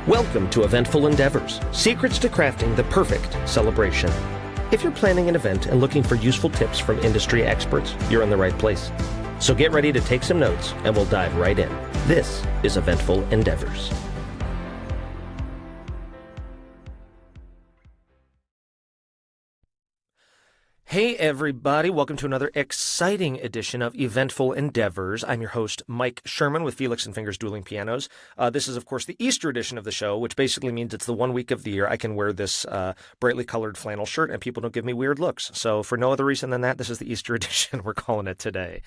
Welcome to Eventful Endeavors, secrets to crafting the perfect celebration. If you're planning an event and looking for useful tips from industry experts, you're in the right place. So get ready to take some notes and we'll dive right in. This is Eventful Endeavors. Hey everybody, welcome to another exciting edition of Eventful Endeavors. I'm your host, Mike Sherman with Felix and Fingers Dueling Pianos. This is, of course, the Easter edition of the show, which basically means it's the 1 week of the year I can wear this brightly colored flannel shirt and people don't give me weird looks. So for no other reason than that, this is the Easter edition we're calling it today.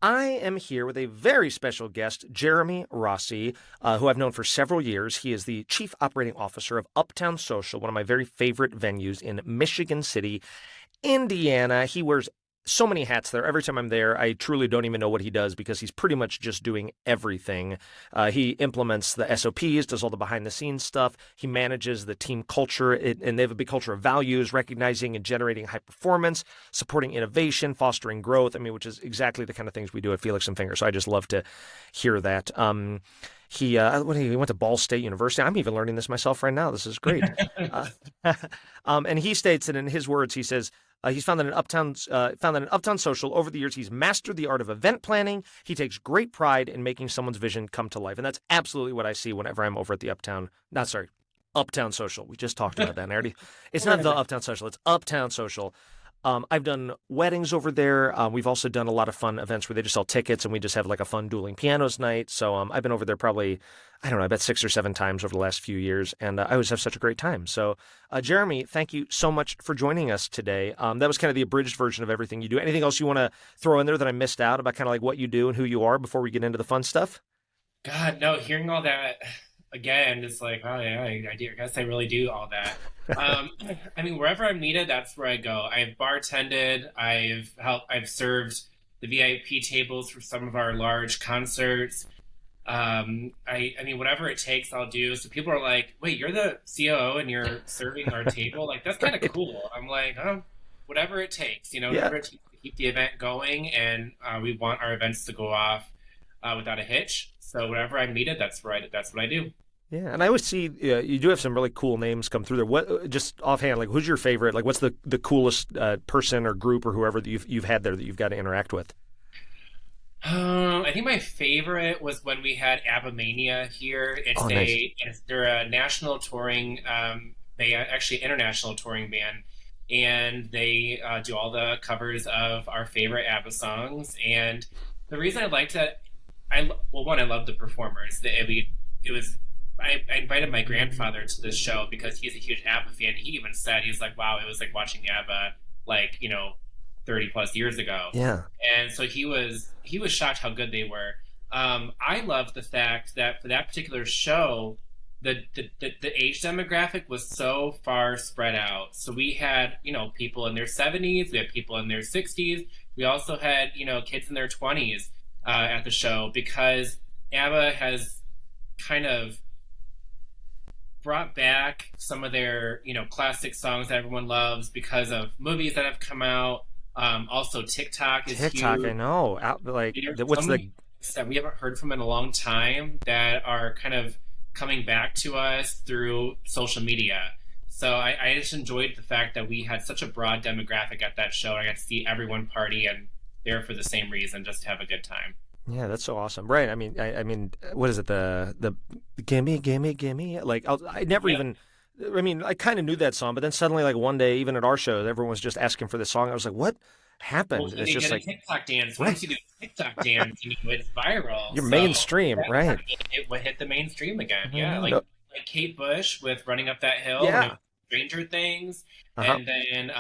I am here with a very special guest, Jeremy Rossi, who I've known for several years. He is the Chief Operating Officer of Uptown Social, one of my very favorite venues in Michigan City, Indiana. He wears so many hats there. Every time I'm there, I truly don't even know what he does because he's pretty much just doing everything. He implements the SOPs, does all the behind-the-scenes stuff. He manages the team culture, and they have a big culture of values, recognizing and generating high performance, supporting innovation, fostering growth. I mean, which is exactly the kind of things we do at Felix and Fingers. So I just love to hear that. He went to Ball State University. I'm even learning this myself right now. This is great. And he states that in his words, he says, he's found that in Uptown Social, over the years, he's mastered the art of event planning. He takes great pride in making someone's vision come to life. And that's absolutely what I see whenever I'm over at the Uptown Social. We just talked about that. It's not the Uptown Social, it's Uptown Social. I've done weddings over there. We've also done a lot of fun events where they just sell tickets and we just have like a fun dueling pianos night. So I've been over there probably, I don't know, I bet 6 or 7 times over the last few years. And I always have such a great time. So Jeremy, thank you so much for joining us today. That was kind of the abridged version of everything you do. Anything else you want to throw in there that I missed out about kind of like what you do and who you are before we get into the fun stuff? God, no, hearing all that again, it's like, oh yeah, I guess I really do all that. I mean, wherever I'm needed, that's where I go. I've bartended, I've served the VIP tables for some of our large concerts. I mean, whatever it takes, I'll do. So people are like, wait, you're the COO and you're serving our table? Like, that's kind of cool. I'm like, oh, whatever it takes, whatever it takes to keep the event going. And we want our events to go off without a hitch. So whenever I'm needed, that's what I do. Yeah, and I always see you do have some really cool names come through there. What, just offhand, like who's your favorite? Like, what's the coolest person or group or whoever that you've had there that you've got to interact with? I think my favorite was when we had ABBA Mania here. They're a national touring band, actually international touring band, and they do all the covers of our favorite ABBA songs. And the reason I liked that, I love the performers. I invited my grandfather to this show because he's a huge ABBA fan. He even said, he's like, wow, it was like watching ABBA 30 plus years ago. Yeah. And so he was shocked how good they were. I loved the fact that for that particular show, the age demographic was so far spread out. So we had, people in their 70s, we had people in their 60s. We also had, kids in their 20s at the show because ABBA has kind of brought back some of their, classic songs that everyone loves because of movies that have come out. Also, TikTok is huge. I know. What's the that we haven't heard from in a long time that are kind of coming back to us through social media. So I just enjoyed the fact that we had such a broad demographic at that show. I got to see everyone party and there for the same reason, just to have a good time. Yeah, that's so awesome, right? I mean, what is it? The gimme, gimme, gimme. Like I never even. I mean, I kind of knew that song, but then suddenly, like one day, even at our show, everyone was just asking for this song. I was like, "What happened?" Well, it's just like a TikTok dance. Once you do a TikTok dance, it's viral. You're mainstream, right? It would hit the mainstream again. Mm-hmm. Yeah, like Kate Bush with "Running Up That Hill." Yeah. Stranger Things, Uh-huh. and then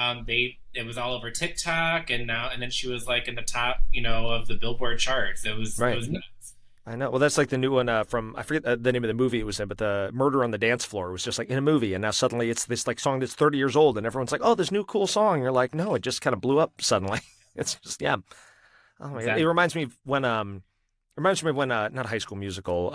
it was all over TikTok, and then she was like in the top, of the Billboard charts. It was nuts. I know. Well, that's like the new one from, I forget the name of the movie it was in, but the Murder on the Dance Floor was just like in a movie, and now suddenly it's this like song that's 30 years old, and everyone's like, "Oh, this new cool song." And you're like, "No, it just kind of blew up suddenly." It's just Oh my God. It reminds me of when not High School Musical,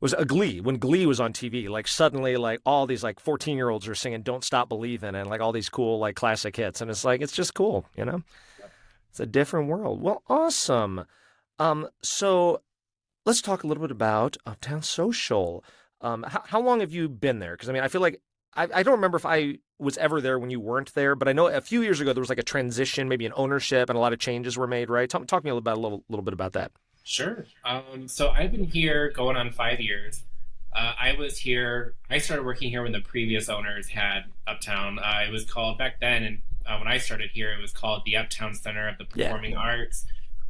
was a Glee, when Glee was on TV, like suddenly like all these like 14-year-olds are singing "Don't Stop Believin'" and like all these cool like classic hits, and it's like it's just cool, It's a different world. Well, awesome. So let's talk a little bit about Uptown Social. How long have you been there? Because I mean, I feel like I don't remember if I was ever there when you weren't there, but I know a few years ago there was like a transition, maybe an ownership, and a lot of changes were made, right? Talk to me a little bit about that. Sure. So I've been here going on 5 years. I was here. I started working here when the previous owners had Uptown. It was called back then, and when I started here, it was called the Uptown Center of the Yeah. Performing Arts,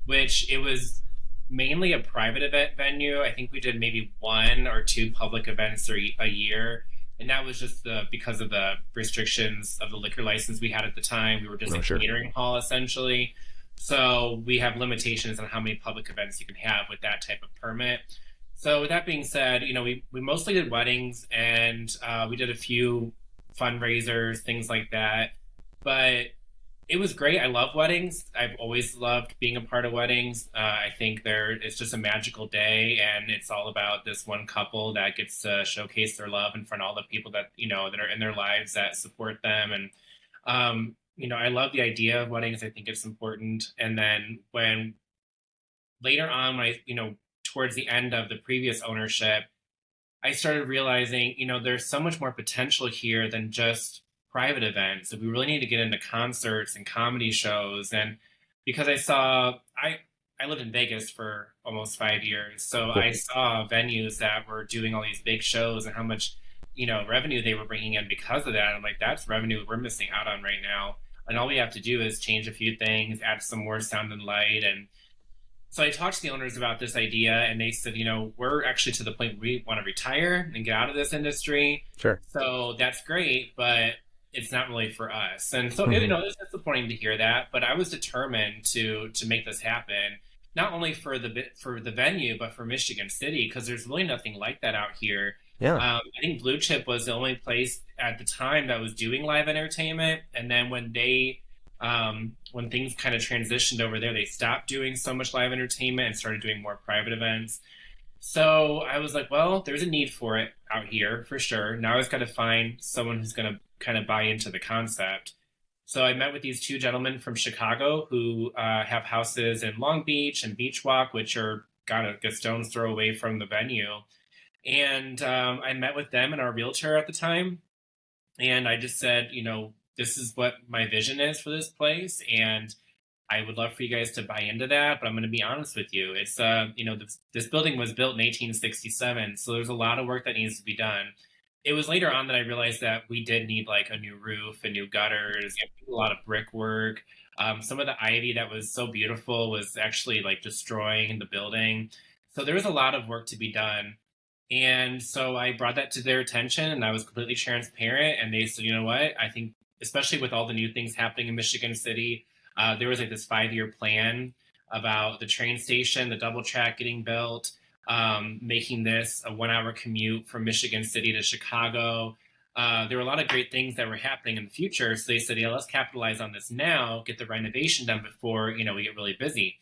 which it was mainly a private event venue. I think we did maybe one or two public events a year, and that was just because of the restrictions of the liquor license we had at the time. We were just Oh, a sure. catering hall essentially. So we have limitations on how many public events you can have with that type of permit. So with that being said, we mostly did weddings and we did a few fundraisers, things like that. But it was great. I love weddings. I've always loved being a part of weddings. I think it's just a magical day, and it's all about this one couple that gets to showcase their love in front of all the people that that are in their lives that support them. And I love the idea of weddings. I think it's important. And then when later on, when towards the end of the previous ownership, I started realizing, there's so much more potential here than just private events. That we really need to get into concerts and comedy shows. And because I lived in Vegas for almost 5 years, so Cool. I saw venues that were doing all these big shows and how much revenue they were bringing in because of that. I'm like, that's revenue we're missing out on right now. And all we have to do is change a few things, add some more sound and light. And so I talked to the owners about this idea, and they said, we're actually to the point where we want to retire and get out of this industry. Sure. So that's great, but it's not really for us. And so, it's disappointing to hear that, but I was determined to make this happen, not only for the venue, but for Michigan City, because there's really nothing like that out here. Yeah. I think Blue Chip was the only place at the time that was doing live entertainment. And then when things kind of transitioned over there, they stopped doing so much live entertainment and started doing more private events. So I was like, well, there's a need for it out here for sure. Now I've got to find someone who's going to kind of buy into the concept. So I met with these two gentlemen from Chicago who have houses in Long Beach and Beach Walk, which are got a stone's throw away from the venue. And I met with them and our realtor at the time. And I just said, this is what my vision is for this place. And I would love for you guys to buy into that. But I'm going to be honest with you. It's, this building was built in 1867. So there's a lot of work that needs to be done. It was later on that I realized that we did need like a new roof and new gutters, a lot of brickwork. Some of the ivy that was so beautiful was actually like destroying the building. So there was a lot of work to be done. And so I brought that to their attention, and I was completely transparent. And they said, you know what? I think, especially with all the new things happening in Michigan City, there was like this 5-year plan about the train station, the double track getting built, making this a 1-hour commute from Michigan City to Chicago. There were a lot of great things that were happening in the future. So they said, yeah, let's capitalize on this now, get the renovation done before, we get really busy.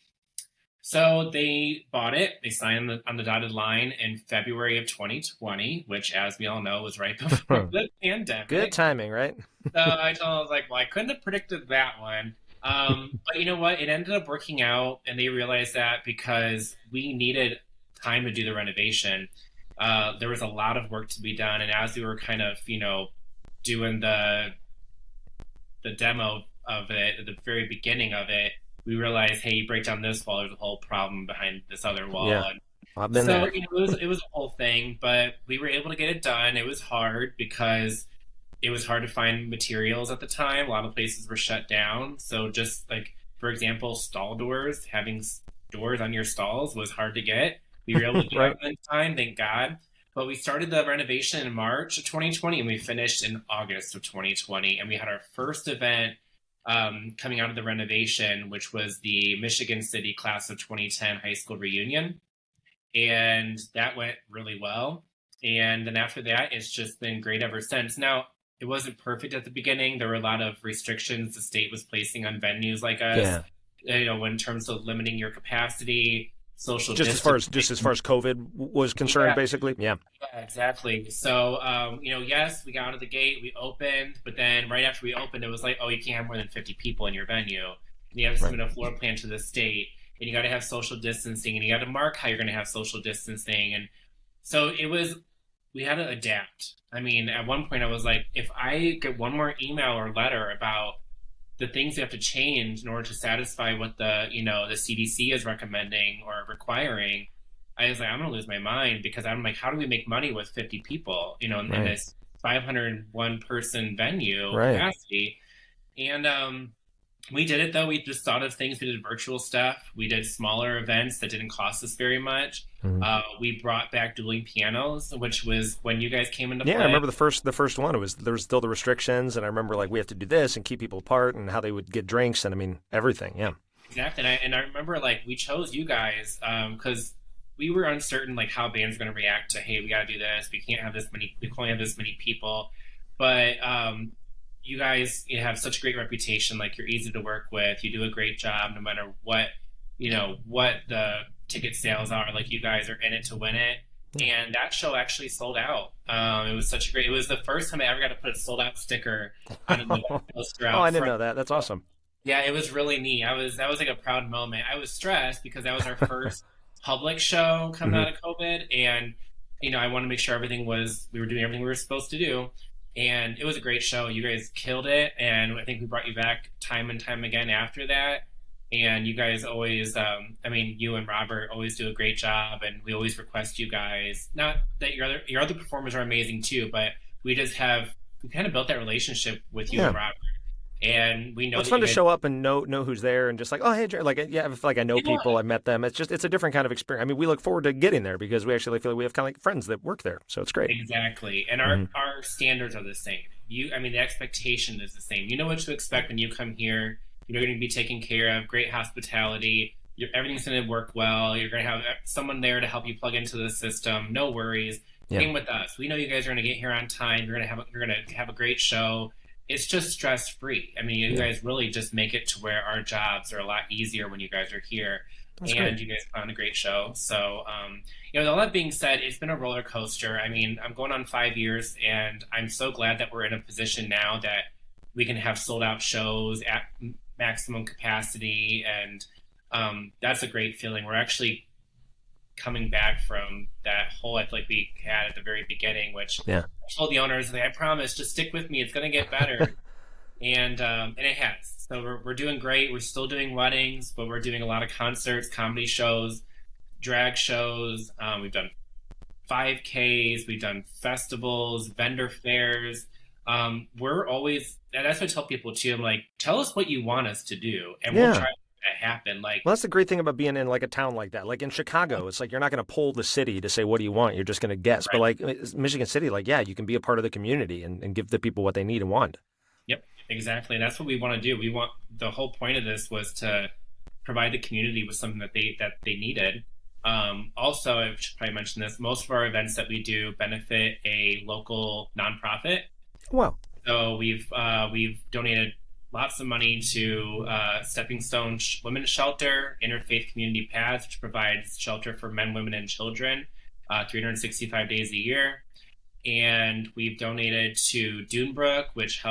So they bought it. They signed on the dotted line in February of 2020, which, as we all know, was right before the pandemic. Good timing, right? So I was like, well, I couldn't have predicted that one. But you know what? It ended up working out, and they realized that because we needed time to do the renovation, there was a lot of work to be done. And as we were kind of, doing the demo of it at the very beginning of it, we realized, hey, you break down this wall, there's a whole problem behind this other wall. Yeah. And I've been so there. it was a whole thing, but we were able to get it done. It was hard because it was hard to find materials at the time. A lot of places were shut down. So just like, for example, stall doors, having doors on your stalls was hard to get. We were able to do Right. it in time, thank God. But we started the renovation in March of 2020, and we finished in August of 2020. And we had our first event coming out of the renovation, which was the Michigan City Class of 2010 high school reunion. And that went really well. And then after that, it's just been great ever since. Now, it wasn't perfect at the beginning. There were a lot of restrictions the state was placing on venues like us, in terms of limiting your capacity, social Just distancing. as far as COVID was concerned, Yeah. basically. Yeah. Yeah, exactly. So, yes, we got out of the gate, we opened, but then right after we opened, it was like, oh, you can't have more than 50 people in your venue. And you have to submit a floor plan to the state, and you got to have social distancing, and you got to mark how you're going to have social distancing. And so it was we had to adapt. I mean, at one point I was like, if I get one more email or letter about the things we have to change in order to satisfy what the CDC is recommending or requiring, I was like, I'm gonna lose my mind because I'm like, how do we make money with 50 people, in Right. this 501 person venue Right. capacity? And we did it though. We just thought of things. We did virtual stuff. We did smaller events that didn't cost us very much. Mhm. We brought back dueling pianos, which was when you guys came into Yeah, I play. remember the first one. It was there was still the restrictions, and I remember like we have to do this and keep people apart, and how they would get drinks, and I mean everything. Yeah. Exactly, and I remember like we chose you guys because we were uncertain like how bands are going to react to, hey, we got to do this. We can't have this many. We can only have this many people, but you guys, have such a great reputation. Like you're easy to work with. You do a great job no matter what the ticket sales are. Like you guys are in it to win it. And that show actually sold out. It was such a great. It was the first time I ever got to put a sold out sticker on an event Oh, poster I out didn't front. know that. That's awesome. Yeah, it was really neat. That was like a proud moment. I was stressed because that was our first public show coming Hmm. out of COVID, and I wanted to make sure we were doing everything we were supposed to do, and it was a great show. You guys killed it, and I think we brought you back time and time again after that. And you guys always, I mean, you and Robert always do a great job, and we always request you guys. Not that your other performers are amazing too, but we kind of built that relationship with you Yeah. and Robert, and we Well, know it's that fun you to guys. show up and know who's there and just like, oh hey, like yeah, I feel like I know Yeah, people, I met them. It's a different kind of experience. I mean, we look forward to getting there because we actually feel like we have kind of like friends that work there, so it's great. exactly. And our Hmm. our standards are the same. I mean, the expectation is the same. You know what to expect when you come here. You're going to be taken care of, great hospitality. Everything's going to work well. You're going to have someone there to help you plug into the system. No worries. Yeah, Same with us. We know you guys are going to get here on time. You're going to have a great show. It's just stress free. I mean, you yeah, guys really just make it to where our jobs are a lot easier when you guys are here, that's great. and you guys put on a great show. So, with all that being said, it's been a roller coaster. I mean, I'm going on 5 years, and I'm so glad that we're in a position now that we can have sold out shows at maximum capacity, and that's a great feeling. We're actually coming back from that hole I feel like we had at the very beginning, which Yeah. I told the owners, like, I promise, just stick with me. It's going to get better, and it has. So we're doing great. We're still doing weddings, but we're doing a lot of concerts, comedy shows, drag shows. We've done 5Ks, we've done festivals, vendor fairs. We're always, and that's what I tell people too. I'm like, tell us what you want us to do, and we'll try Yeah. to make that happen. Like, Well, that's the great thing about being in like a town like that. Like in Chicago, it's like you're not going to poll the city to say what do you want. You're just going to guess. But right, like Michigan City, like yeah, you can be a part of the community and give the people what they need and want. yep, exactly. That's what we want to do. We want the whole point of this was to provide the community with something that they needed. Also, I should probably mention this. Most of our events that we do benefit a local nonprofit. Wow. So we've donated lots of money to Stepping Stone Women's Shelter, Interfaith Community Paths, which provides shelter for men, women, and children, 365 days a year. And we've donated to Dunebrook, which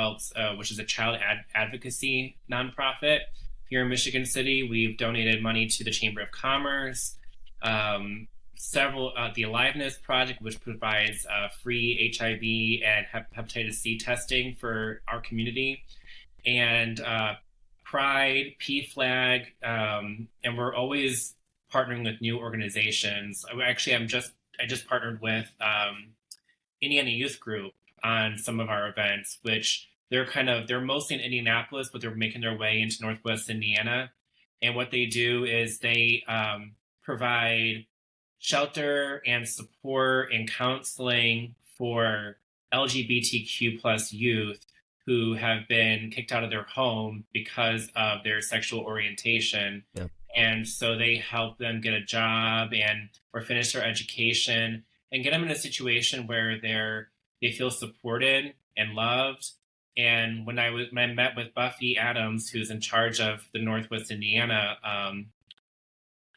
is a child advocacy nonprofit here in Michigan City. We've donated money to the Chamber of Commerce, several the Aliveness Project, which provides free HIV and hepatitis C testing for our community, and Pride, PFLAG, and we're always partnering with new organizations. Actually, I just partnered with Indiana Youth Group on some of our events, which they're mostly in Indianapolis, but they're making their way into Northwest Indiana. And what they do is they provide shelter and support and counseling for LGBTQ plus youth who have been kicked out of their home because of their sexual orientation. Yeah. And so they help them get a job and or finish their education and get them in a situation where they feel supported and loved. And when I met with Buffy Adams, who's in charge of the Northwest Indiana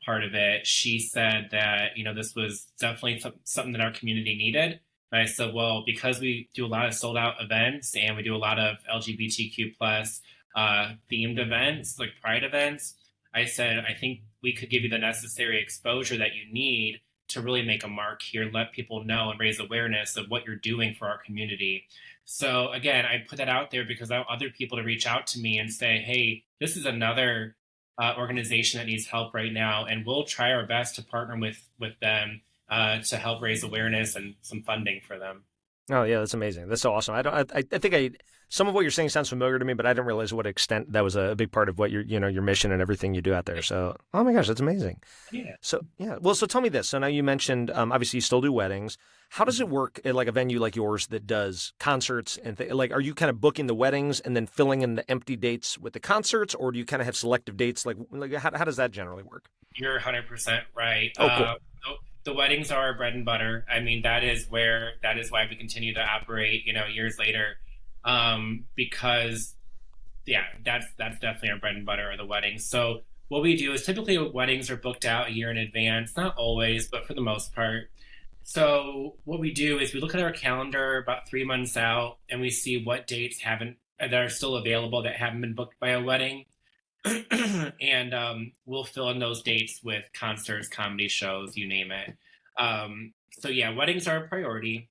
part of it, she said that this was definitely something that our community needed. And I said, well, because we do a lot of sold out events and we do a lot of LGBTQ plus themed events, like Pride events, I said I think we could give you the necessary exposure that you need to really make a mark here, let people know and raise awareness of what you're doing for our community. So again, I put that out there because I want other people to reach out to me and say, hey, this is another organization that needs help right now, and we'll try our best to partner with them to help raise awareness and some funding for them. Oh yeah, that's amazing. That's so awesome. I think some of what you're saying sounds familiar to me, but I didn't realize what extent that was a big part of what your mission and everything you do out there. So, oh my gosh, that's amazing. Yeah. So yeah, well, so tell me this. So now you mentioned obviously you still do weddings. How does it work at like a venue like yours that does concerts and like are you kind of booking the weddings and then filling in the empty dates with the concerts, or do you kind of have selective dates? Like how does that generally work? You're 100% right. Oh, cool. The weddings are our bread and butter. I mean, that is why we continue to operate, years later, because yeah, that's definitely our bread and butter are the weddings. So what we do is typically weddings are booked out a year in advance, not always, but for the most part. So what we do is we look at our calendar about 3 months out, and we see what dates haven't that are still available that haven't been booked by a wedding. And we'll fill in those dates with concerts, comedy shows, you name it. So yeah, weddings are a priority,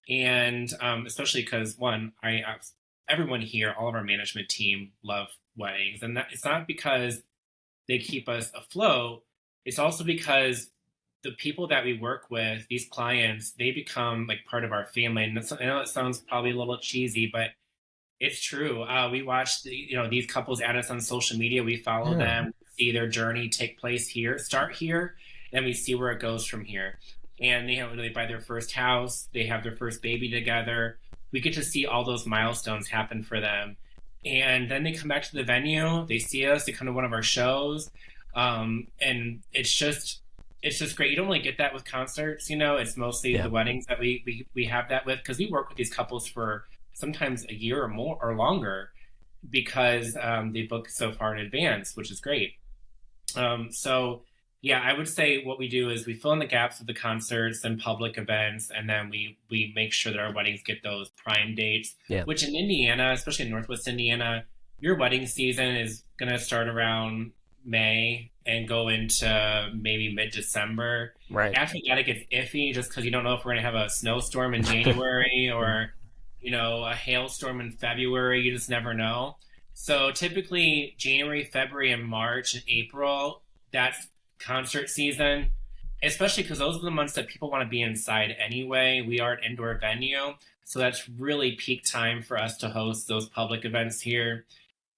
and especially because everyone here, all of our management team, love weddings, and that it's not because they keep us afloat. It's also because the people that we work with, these clients, they become like part of our family. And I know it sounds probably a little cheesy, but it's true. We watch these couples add us on social media. We follow them, see their journey take place here, start here, then we see where it goes from here. And they buy their first house, they have their first baby together. We get to see all those milestones happen for them. And then they come back to the venue, they see us, they come to one of our shows. And it's just great. You don't really get that with concerts, it's mostly the weddings that we have that with, because we work with these couples for sometimes a year or more or longer, because they book so far in advance, which is great. So yeah, I would say what we do is we fill in the gaps with the concerts and public events, and then we make sure that our weddings get those prime dates, which in Indiana, especially in Northwest Indiana, your wedding season is going to start around May and go into maybe mid-December. Right. After that, it gets iffy just because you don't know if we're going to have a snowstorm in January or a hailstorm in February. You just never know. So typically January, February, and March and April, that's concert season, especially because those are the months that people want to be inside anyway. We are an indoor venue, so that's really peak time for us to host those public events here.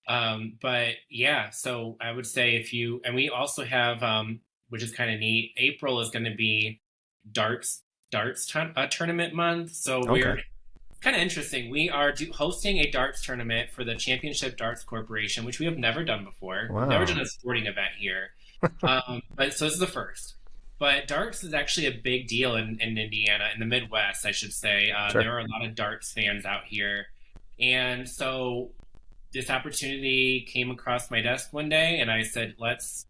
But yeah, so I would say and we also have, which is kind of neat, April is going to be darts tournament month. So we're kind of interesting. We are hosting a darts tournament for the Championship Darts Corporation, which we have never done before. Wow. We've never done a sporting event here. But so this is the first. But darts is actually a big deal in Indiana, in the Midwest, I should say. There are a lot of darts fans out here. And so this opportunity came across my desk one day, and I said, let's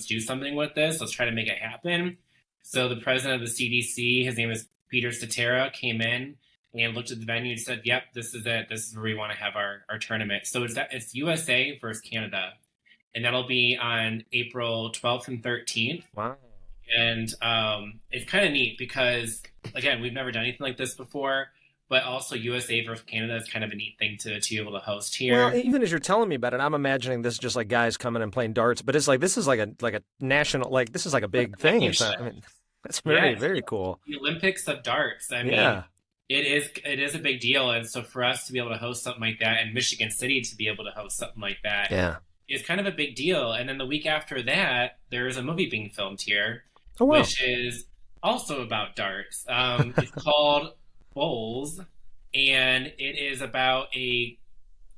do something with this. Let's try to make it happen. So the president of the CDC, his name is Peter Statera, came in and looked at the venue and said, yep, this is it. This is where we want to have our tournament. So it's USA versus Canada. And that'll be on April 12th and 13th. Wow. And it's kind of neat because, again, we've never done anything like this before, but also USA versus Canada is kind of a neat thing to be able to host here. Well, even as you're telling me about it, I'm imagining this just like guys coming and playing darts, but it's like this is like a national, like this is like a big thing. It's not, that's very cool. The Olympics of darts. I mean, it is a big deal. And so for us to be able to host something like that, and Michigan City to be able to host something like that, is kind of a big deal. And then the week after that, there is a movie being filmed here, which is also about darts. It's called Bowls, and it is about a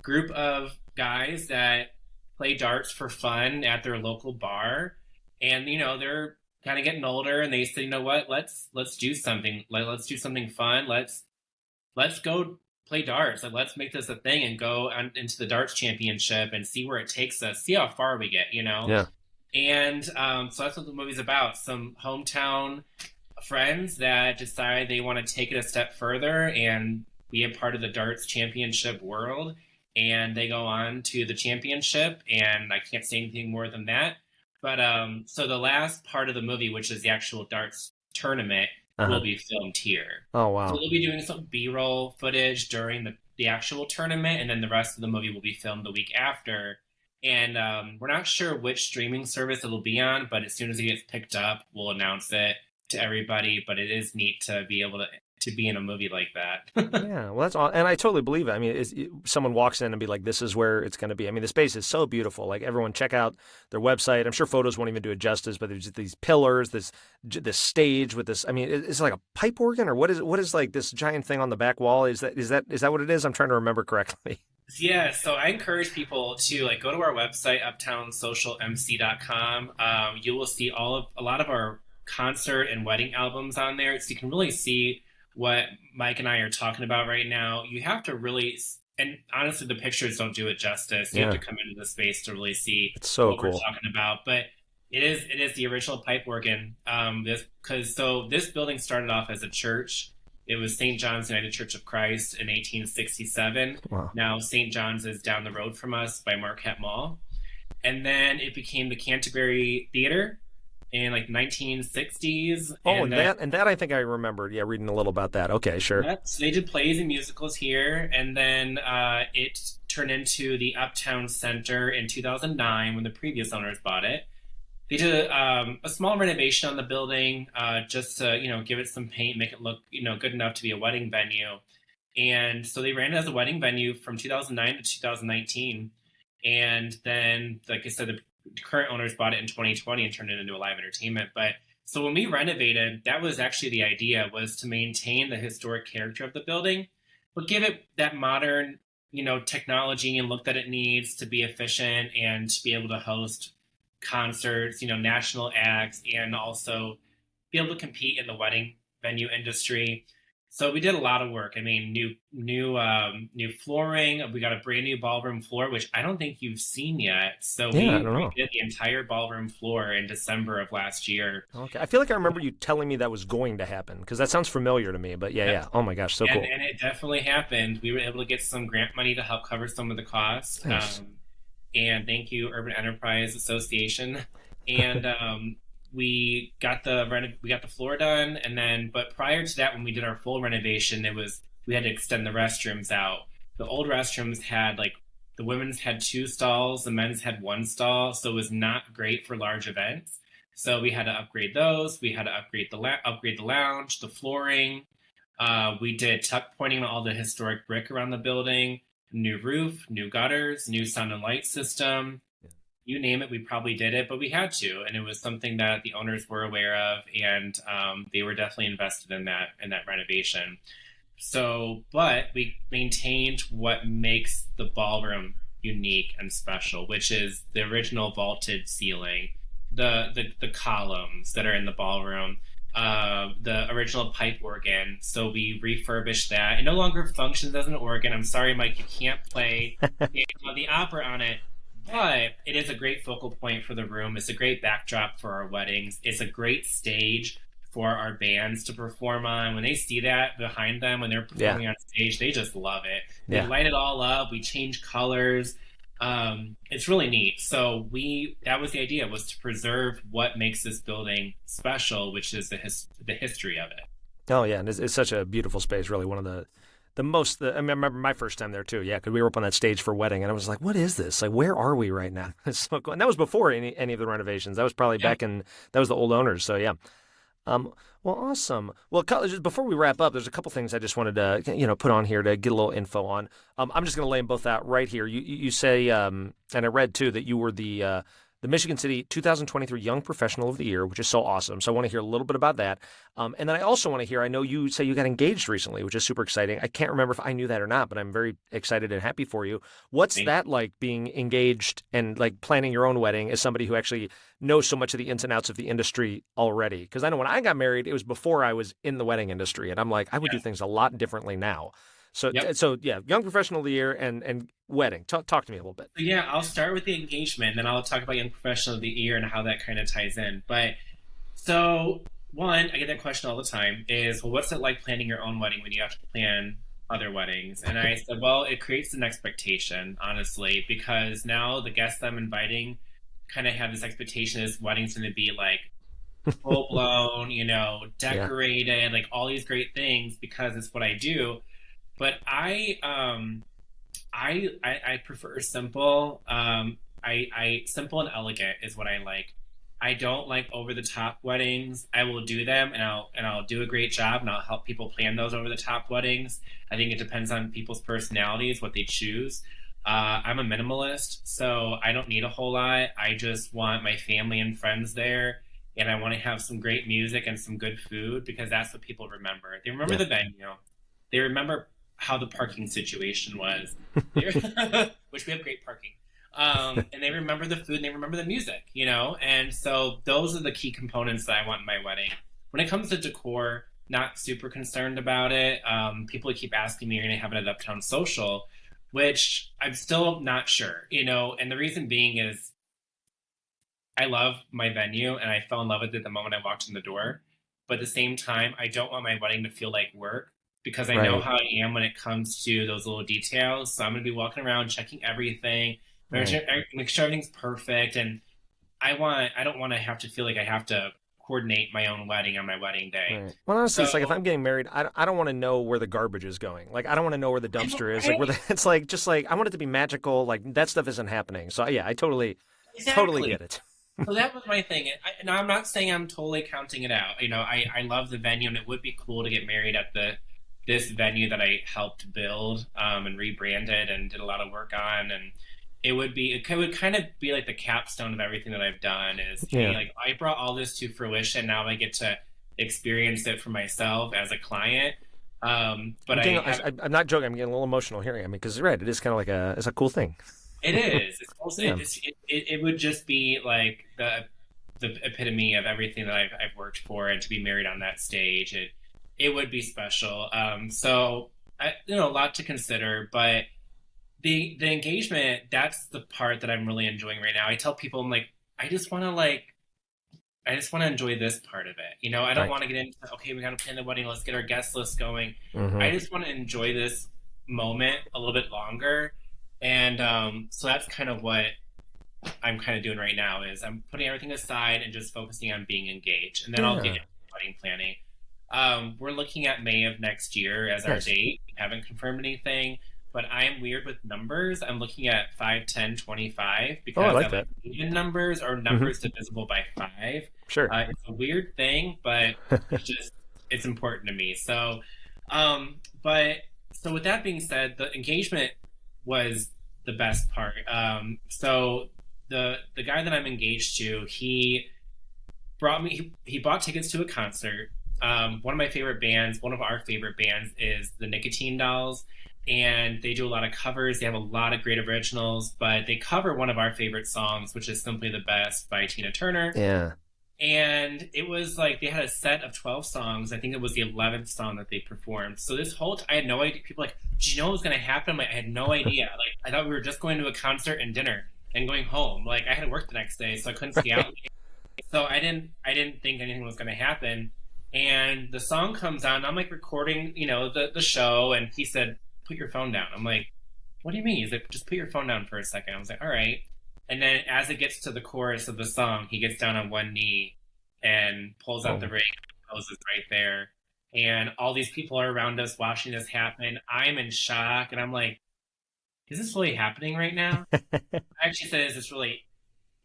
group of guys that play darts for fun at their local bar. And they're kind of getting older, and they say, you know what, let's do something. Let's do something fun. Let's go play darts. Let's make this a thing and go into the darts championship and see where it takes us, see how far we get, And so that's what the movie's about. Some hometown friends that decide they want to take it a step further and be a part of the darts championship world. And they go on to the championship, and I can't say anything more than that. But so the last part of the movie, which is the actual darts tournament will Uh-huh. be filmed here. Oh, So wow. they'll be doing some B-roll footage during the actual tournament, and then the rest of the movie will be filmed the week after. And we're not sure which streaming service it'll be on, but as soon as it gets picked up, we'll announce it to everybody. But it is neat to be able to be in a movie like that. Yeah, well, that's all, and I totally believe it. I mean, someone walks in and be like, "This is where it's going to be." I mean, the space is so beautiful. Like everyone, check out their website. I'm sure photos won't even do it justice, but there's these pillars, this stage with this. I mean, it's like a pipe organ, or what is it? What is like this giant thing on the back wall? Is that what it is? I'm trying to remember correctly. Yeah, so I encourage people to like go to our website, uptownsocialmc.com. You will see a lot of our concert and wedding albums on there, so you can really see what Mike and I are talking about right now. You have to really, and honestly, the pictures don't do it justice. You have Yeah, to come into the space to really see it's so what we're cool. talking about. But it is the original pipe organ. This building started off as a church. It was St. John's United Church of Christ in 1867. Wow. Now St. John's is down the road from us by Marquette Mall. And then it became the Canterbury Theater in like 1960s. Oh, And and then that I think I remembered. Yeah, reading a little about that. Okay, sure. yep, so they did plays and musicals here. And then it turned into the Uptown Center in 2009 when the previous owners bought it. They did a small renovation on the building, just to give it some paint, make it look good enough to be a wedding venue. And so they ran it as a wedding venue from 2009 to 2019. And then, like I said, the current owners bought it in 2020 and turned it into a live entertainment. But so when we renovated, that was actually the idea, was to maintain the historic character of the building, but give it that modern, technology and look that it needs to be efficient and to be able to host concerts, national acts, and also be able to compete in the wedding venue industry. So we did a lot of work. I mean, new flooring. We got a brand new ballroom floor, which I don't think you've seen yet. So Yeah, I we don't know. redid the entire ballroom floor in December of last year. Okay, I feel like I remember you telling me that was going to happen because that sounds familiar to me. But yeah, Yep. yeah. Oh my gosh, so cool. And it definitely happened. We were able to get some grant money to help cover some of the costs. Nice. And thank you, Urban Enterprise Association. And we got the floor done, and then but prior to that, when we did our full renovation, we had to extend the restrooms out. The old restrooms had like the women's had two stalls, the men's had one stall, so it was not great for large events. So we had to upgrade those. We had to upgrade the lounge, the flooring. We did tuck pointing on all the historic brick around the building, new roof, new gutters, new sound and light system. You name it, we probably did it, but we had to, and it was something that the owners were aware of, and they were definitely invested in that renovation. So, but we maintained what makes the ballroom unique and special, which is the original vaulted ceiling, the columns that are in the ballroom, the original pipe organ. So we refurbished that. It no longer functions as an organ. I'm sorry, Mike, you can't play the opera on it. But it is a great focal point for the room. It's a great backdrop for our weddings. It's a great stage for our bands to perform on. When they see that behind them when they're Yeah, performing on stage, they just love it. We yeah. light it all up. We change colors. It's really neat. So that was the idea, was to preserve what makes this building special, which is the history of it. Oh yeah, and it's such a beautiful space. Really, one of the most. I remember my first time there too. Yeah, because we were up on that stage for wedding, and I was like, "What is this? Like, where are we right now?" It's so cool. And that was before any of the renovations. That was probably Yeah. back in that was the old owners. So yeah. Well, awesome. Well, just before we wrap up, there's a couple things I just wanted to put on here to get a little info on. I'm just going to lay them both out right here. You say, and I read too that you were the Michigan City 2023 Young Professional of the Year, which is so awesome. So I want to hear a little bit about that. And then I also want to hear, I know you say you got engaged recently, which is super exciting. I can't remember if I knew that or not, but I'm very excited and happy for you. What's Thank that like, being engaged and like planning your own wedding as somebody who actually knows so much of the ins and outs of the industry already? Because I know when I got married, it was before I was in the wedding industry. And I'm like, I would do Yeah. things a lot differently now. So, Yep. so yeah, Young Professional of the Year and wedding. Talk to me a little bit. So yeah, I'll start with the engagement, then I'll talk about Young Professional of the Year and how that kind of ties in. But so one, I get that question all the time is, well, what's it like planning your own wedding when you have to plan other weddings? And I said, well, it creates an expectation, honestly, because now the guests I'm inviting kind of have this expectation this wedding's going to be like full blown, Yeah. decorated, like all these great things because it's what I do. But I prefer simple. I simple and elegant is what I like. I don't like over the top weddings. I will do them and I'll do a great job and I'll help people plan those over the top weddings. I think it depends on people's personalities, what they choose. I'm a minimalist, so I don't need a whole lot. I just want my family and friends there, and I want to have some great music and some good food because that's what people remember. They remember Yeah. the venue. They remember how the parking situation was, which we have great parking. And they remember the food and they remember the music, And so those are the key components that I want in my wedding. When it comes to decor, not super concerned about it. People keep asking me, "You're going to have it at Uptown Social," which I'm still not sure, And the reason being is I love my venue and I fell in love with it the moment I walked in the door. But at the same time, I don't want my wedding to feel like work because I know Right. how I am when it comes to those little details. So I'm going to be walking around checking everything, Right. make sure everything's perfect. And I don't want to have to feel like I have to coordinate my own wedding on my wedding day. Right. Well, honestly, So, it's like if I'm getting married, I don't want to know where the garbage is going. Like, I don't want to know where the dumpster is. Like, right? it's like, just like, I want it to be magical. Like, that stuff isn't happening. So, yeah, I totally Exactly. get it. So that was my thing. And I'm not saying I'm totally counting it out. I love the venue, and it would be cool to get married at this venue that I helped build and rebranded and did a lot of work on. And it would kind of be like the capstone of everything that I've done. Is hey, Yeah. like I brought all this to fruition. Now I get to experience it for myself as a client. But I have I'm not joking. I'm getting a little emotional hearing. I mean, because right, it is kind of like it's a cool thing. it is. It's also Yeah. it would just be like the epitome of everything that I've worked for, and to be married on that stage, it would be special. So a lot to consider, but the engagement, that's the part that I'm really enjoying right now. I tell people, I'm like, I just want to enjoy this part of it. I don't Right. want to get into, okay, we got to plan the wedding. Let's get our guest list going. I Hmm. just want to enjoy this moment a little bit longer. And so that's kind of what I'm kind of doing right now is I'm putting everything aside and just focusing on being engaged. And then I'll get Yeah. into wedding planning. We're looking at May of next year as our Nice. date. We haven't confirmed anything, but I am weird with numbers. I'm looking at 5, 10, 25 Oh, I because I like like that. even numbers or Hmm. numbers divisible by 5. Sure. It's a weird thing, but it's important to me. But so with that being said, the engagement was the best part. So the guy that I'm engaged to, he bought tickets to a concert. One of my favorite bands, one of our favorite bands, is the Nicotine Dolls, and they do a lot of covers. They have a lot of great originals, but they cover one of our favorite songs, which is "Simply the Best" by Tina Turner. Yeah. And it was like they had a set of 12 songs. I think it was the 11th song that they performed. So this whole I had no idea. People were like, "Did you know what was going to happen?" I'm like, I had no idea. Like, I thought we were just going to a concert and dinner and going home. Like, I had to work the next day, so I couldn't stay out. Right. So I didn't think anything was going to happen. And the song comes on. I'm like recording, the show, and he said, "Put your phone down." I'm like, "What do you mean?" He's like, "Just put your phone down for a second." I was like, "All right." And then as it gets to the chorus of the song, he gets down on one knee and pulls out the Oh. ring, poses right there. And all these people are around us watching this happen. I'm in shock, and I'm like, "Is this really happening right now?" I actually said, "Is this really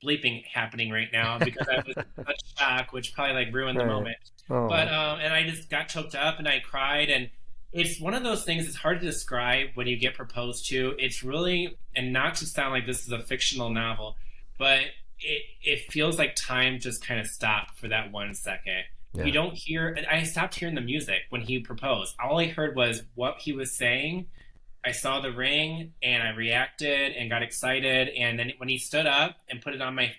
bleeping happening right now?" Because I was in such shock, which probably like ruined the Right. moment. But Oh. and I just got choked up and I cried, and it's one of those things. It's hard to describe when you get proposed to. It's really, and not to sound like this is a fictional novel, but it feels like time just kind of stopped for that 1 second. You Yeah. don't hear. I stopped hearing the music when he proposed. All I heard was what he was saying. I saw the ring and I reacted and got excited. And then when he stood up and put on my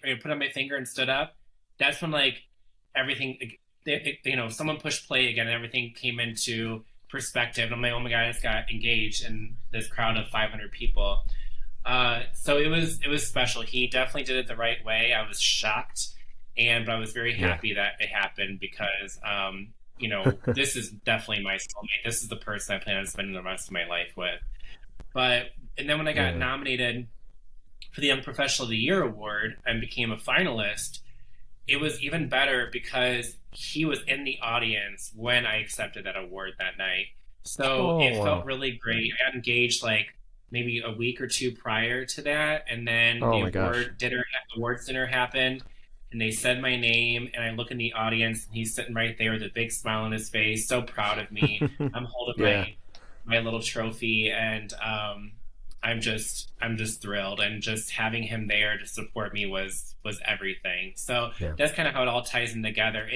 finger and stood up, that's when like everything, someone pushed play again and everything came into perspective. And I'm like, oh my god, I just got engaged in this crowd of 500 people. So it was special. He definitely did it the right way. I was shocked, but I was very Yeah. happy that it happened because this is definitely my soulmate. This is the person I plan on spending the rest of my life with. And then when I got nominated for the Young Professional of the Year award and became a finalist, it was even better because he was in the audience when I accepted that award that night. So Oh, it felt wow. really great. I got engaged like maybe a week or two prior to that, and then Oh the my gosh. awards dinner happened, and they said my name, and I look in the audience, and he's sitting right there with a big smile on his face, so proud of me. I'm holding Yeah. my little trophy, and I'm just thrilled, and just having him there to support me was everything. So Yeah. that's kind of how it all ties in together.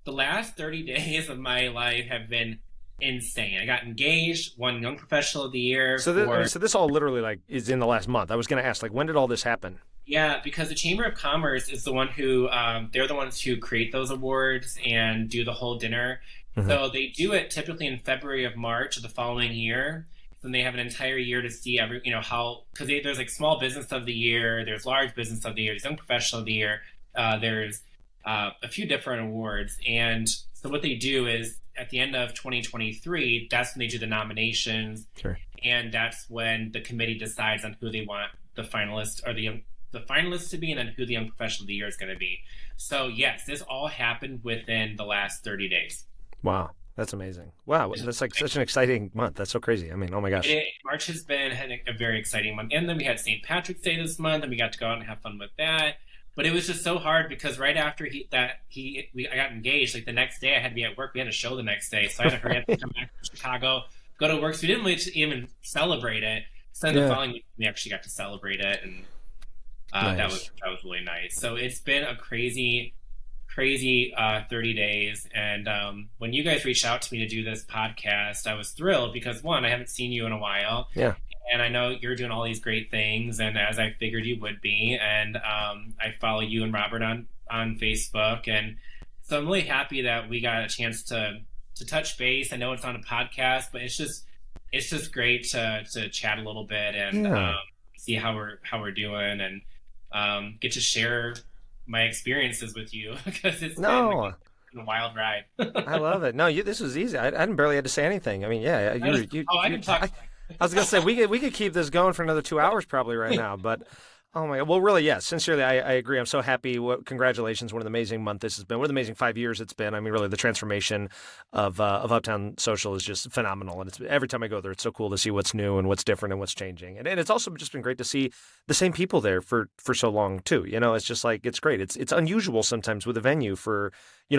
The last 30 days of my life have been insane. I got engaged, won Young Professional of the Year So for this all literally like is in the last month. I was going to ask, like, when did all this happen? yeah, because the Chamber of Commerce is the one who they're the ones who create those awards and do the whole dinner. Hmm. So they do it typically in February of March of the following year. Then they have an entire year to see how because there's like small business of the year, there's large business of the year, there's young professional of the year, there's a few different awards, and so what they do is at the end of 2023, that's when they do the nominations, Sure. and that's when the committee decides on who they want the finalists or the finalists to be, and then who the young professional of the year is going to be. So yes, this all happened within the last 30 days. Wow. That's amazing. Wow. That's like such an exciting month. That's so crazy. I mean, oh my gosh. March has been a very exciting month, and then we had St. Patrick's Day this month, and we got to go out and have fun with that. But it was just so hard because right after I got engaged, like the next day I had to be at work. We had a show the next day, so I had to hurry up and come back to Chicago, go to work. So we didn't really even celebrate it. So then the Yeah. following week we actually got to celebrate it, and Nice. that was really nice. So it's been a crazy 30 days. And when you guys reached out to me to do this podcast, I was thrilled because one, I haven't seen you in a while. Yeah. And I know you're doing all these great things, and as I figured you would be. And I follow you and Robert on Facebook. And so I'm really happy that we got a chance to touch base. I know it's on a podcast, but it's just great to chat a little bit and Yeah. see how we're doing, and get to share my experiences with you because it's No, been a wild ride. I love it. No, this was easy. I didn't barely had to say anything. I mean, yeah, I can talk. I was gonna say we could keep this going for another 2 hours probably right now, but oh my God. Well, really, yes. Sincerely, I agree. I'm so happy. Congratulations. What an amazing month this has been. What an amazing 5 years it's been. I mean, really, the transformation of Uptown Social is just phenomenal. And it's every time I go there, it's so cool to see what's new and what's different and what's changing. And it's also just been great to see the same people there for so long too. You know, it's just like it's great. It's unusual sometimes with a venue for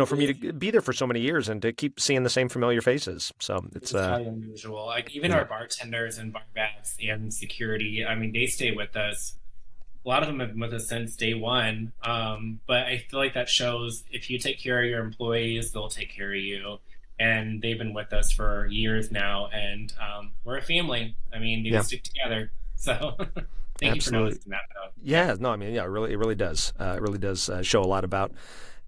for me to be there for so many years and to keep seeing the same familiar faces. So It's it's highly unusual. Like even yeah. our bartenders and bar backs and security, I mean, they stay with us. A lot of them have been with us since day one. But I feel like that shows if you take care of your employees, they'll take care of you. And they've been with us for years now, and we're a family. I mean, they Yeah. stick together. So thank you for Absolutely. noticing that, though. Yeah, no, I mean, yeah, it really does. It really does show a lot about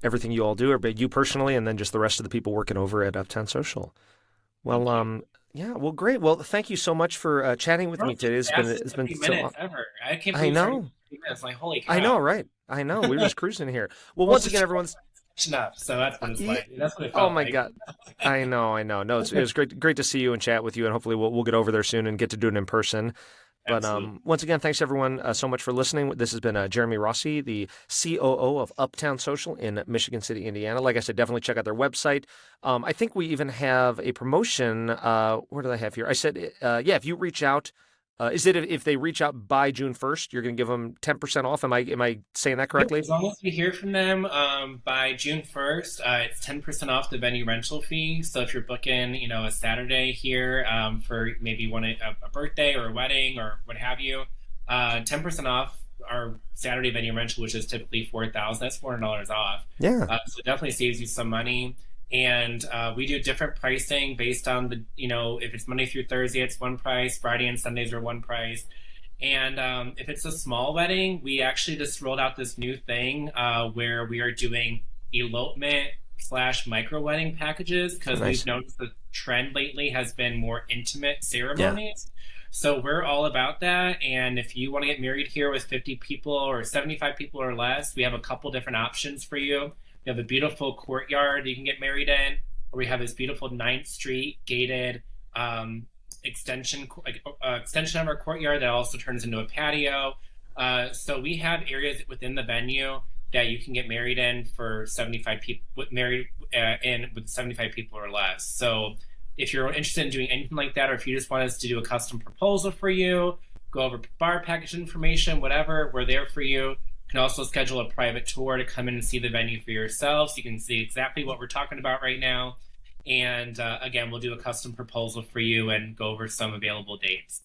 everything you all do, or you personally, and then just the rest of the people working over at Uptown Social. Well, Thank you. yeah, well, great. Well, thank you so much for chatting with Bro, me it's the today. fastest It's been 50 so. minutes ever. I can't I believe it's already know, 50 minutes. Like, holy I know, cow. right? I know. We were just cruising here. Well, Well, once it's again, just everyone's. catching up. So that's what it's Yeah, like. That's what it oh felt my like. God, I know, I know. No, it was great to see you and chat with you, and hopefully we'll get over there soon and get to do it in person. But Absolutely. once again, thanks everyone so much for listening. This has been Jeremy Rossi, the COO of Uptown Social in Michigan City, Indiana. Like I said, definitely check out their website. I think we even have a promotion. What do I have here? I said, yeah, if you reach out, is it if they reach out by June 1st, you're going to give them 10% off? Am I saying that Yep, correctly? as long as we hear from them by June 1st, it's 10% off the venue rental fee. So if you're booking, a Saturday here for maybe a birthday or a wedding or what have you, 10% off our Saturday venue rental, which is typically 4,000. That's $400 off. Yeah, So it definitely saves you some money. And we do different pricing based on if it's Monday through Thursday, it's one price. Friday and Sundays are one price. And if it's a small wedding, we actually just rolled out this new thing where we are doing elopement / micro wedding packages because nice. we've noticed the trend lately has been more intimate Yeah, ceremonies. So we're all about that. And if you want to get married here with 50 people or 75 people or less, we have a couple different options for you. We have a beautiful courtyard you can get married in, or we have this beautiful 9th Street gated extension of our courtyard that also turns into a patio. So we have areas within the venue that you can get married in for 75 people, married in with 75 people or less. So if you're interested in doing anything like that, or if you just want us to do a custom proposal for you, go over bar package information, whatever, we're there for you. You can also schedule a private tour to come in and see the venue for yourself, so you can see exactly what we're talking about right now. And again, we'll do a custom proposal for you and go over some available dates.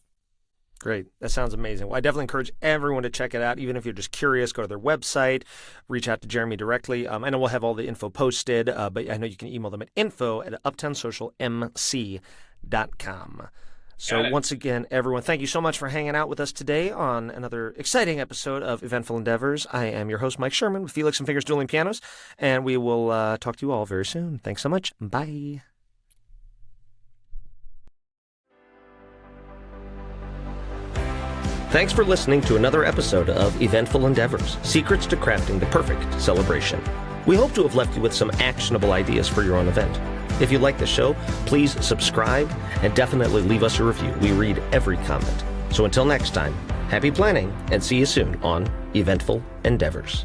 Great. That sounds amazing. Well, I definitely encourage everyone to check it out. Even if you're just curious, go to their website, reach out to Jeremy directly. I know we'll have all the info posted, but I know you can email them at info@uptownsocialmc.com. So once again, everyone, thank you so much for hanging out with us today on another exciting episode of Eventful Endeavors. I am your host, Mike Sherman, with Felix and Fingers Dueling Pianos, and we will talk to you all very soon. Thanks so much. Bye. Thanks for listening to another episode of Eventful Endeavors, Secrets to Crafting the Perfect Celebration. We hope to have left you with some actionable ideas for your own event. If you like the show, please subscribe and definitely leave us a review. We read every comment. So until next time, happy planning and see you soon on Eventful Endeavors.